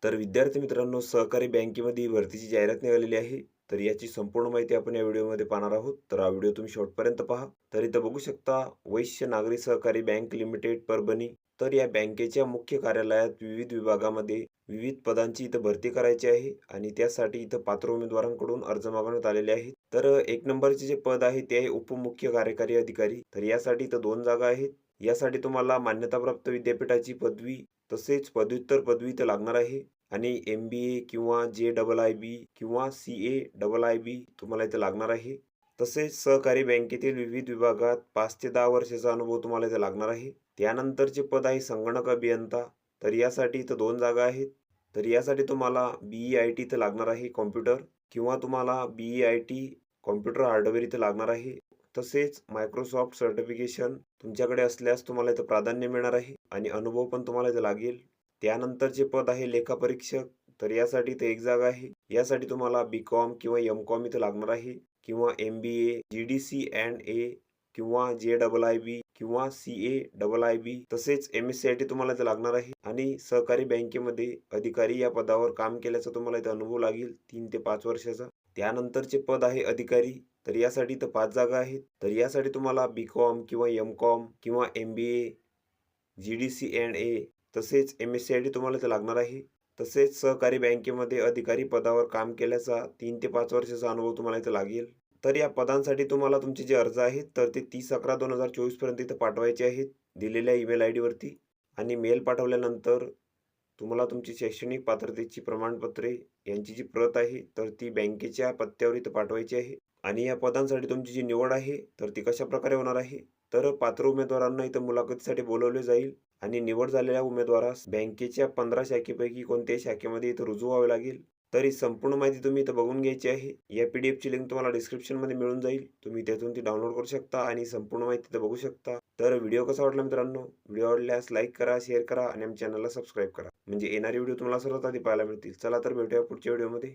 तर विद्यार्थी मित्रांनो, सहकारी बँकेमध्ये भरतीची जाहिरात निघालेली आहे. तर याची संपूर्ण माहिती आपण या व्हिडिओमध्ये पाहणार आहोत. तर हा व्हिडिओ तुम्ही शेवटपर्यंत पहा. तर इथं बघू शकता, वैश्य नागरी सहकारी बँक लिमिटेड परभणी. तर या बँकेच्या मुख्य कार्यालयात विविध विभागामध्ये विविध पदांची इथं भरती करायची आहे आणि त्यासाठी इथं पात्र उमेदवारांकडून अर्ज मागवण्यात आलेले आहेत. तर 1 नंबरचे जे पद आहे ते आहे उपमुख्य कार्यकारी अधिकारी. तर यासाठी इथं 2 जागा आहेत. यासाठी तुम्हाला मान्यताप्राप्त विद्यापीठाची पदवी तसेच पदव्युत्तर पदवी इथं लागणार आहे. आणि MBA किंवा JIIB किंवा CAIIB तुम्हाला इथे लागणार आहे. तसेच सहकारी बँकेतील विविध विभागात 5 ते 10 वर्षाचा अनुभव तुम्हाला इथे लागणार आहे. त्यानंतरचे पद आहे संगणक अभियंता. तर यासाठी इथं 2 जागा आहेत. तर यासाठी तुम्हाला BEIT इथं लागणार आहे कॉम्प्युटर किंवा तुम्हाला BEIT कॉम्प्युटर हार्डवेअर इथं लागणार आहे. तसेच मायक्रोसॉफ्ट सर्टिफिकेशन तुमच्याकडे असल्यास तुम्हाला इथं प्राधान्य मिळणार आहे आणि अनुभव पण तुम्हाला इथं लागेल. त्यानंतरचे पद आहे लेखापरीक्षक. तर यासाठी इथे 1 जागा आहे. यासाठी तुम्हाला BCom किंवा MCom इथं लागणार आहे किंवा MBA, GDC&A किंवा JIIB किंवा CAIIB तसेच MSCIT तुम्हाला इथं लागणार आहे आणि सहकारी बँकेमध्ये अधिकारी या पदावर काम केल्याचा तुम्हाला इथं अनुभव लागेल 3 ते 5 वर्षाचा. त्यानंतरचे पद आहे अधिकारी. तर यासाठी इथं 5 जागा आहेत. तर यासाठी तुम्हाला BCom किंवा MCom किंवा MBA, GDC&A तसेच MSCIT तुम्हाला इथं लागणार आहे. तसेच सहकारी बँकेमध्ये अधिकारी पदावर काम केल्याचा 3 ते 5 वर्षाचा अनुभव तुम्हाला इथं लागेल. तर या पदांसाठी तुम्हाला तुमचे जे अर्ज आहेत तर ते 30/11/2024 पर्यंत इथं पाठवायचे आहेत दिलेल्या ईमेल आयडीवरती आणि मेल पाठवल्यानंतर तुम्हाला तुमची शैक्षणिक पात्रतेची प्रमाणपत्रे यांची जी प्रत आहे तर ती बँकेच्या पत्त्यावर इथं पाठवायची आहे. आणि या पदांसाठी तुमची जी निवड आहे तर ती कशाप्रकारे होणार आहे, तर पात्र उमेदवारांना इथं मुलाखतीसाठी बोलावले जाईल आणि निवड झालेल्या उमेदवारास बँकेच्या 15 शाखेपैकी कोणत्याही शाखेमध्ये इथं रुजू व्हावे लागेल. तर ही संपूर्ण माहिती तुम्ही इथं बघून घ्यायची आहे. या PDFची लिंक तुम्हाला डिस्क्रिप्शनमध्ये मिळून जाईल. तुम्ही त्यातून ती डाउनलोड करू शकता आणि संपूर्ण माहिती इथं बघू शकता. तर व्हिडिओ कसा वाटला मित्रांनो? व्हिडिओ आवडल्यास लाईक करा, शेअर करा आणि आमच्या चॅनलला सबस्क्राईब करा. म्हणजे येणारे व्हिडिओ तुम्हाला सर्वात आधी पाहायला मिळतील. चला तर भेटूया पुढच्या व्हिडिओमध्ये.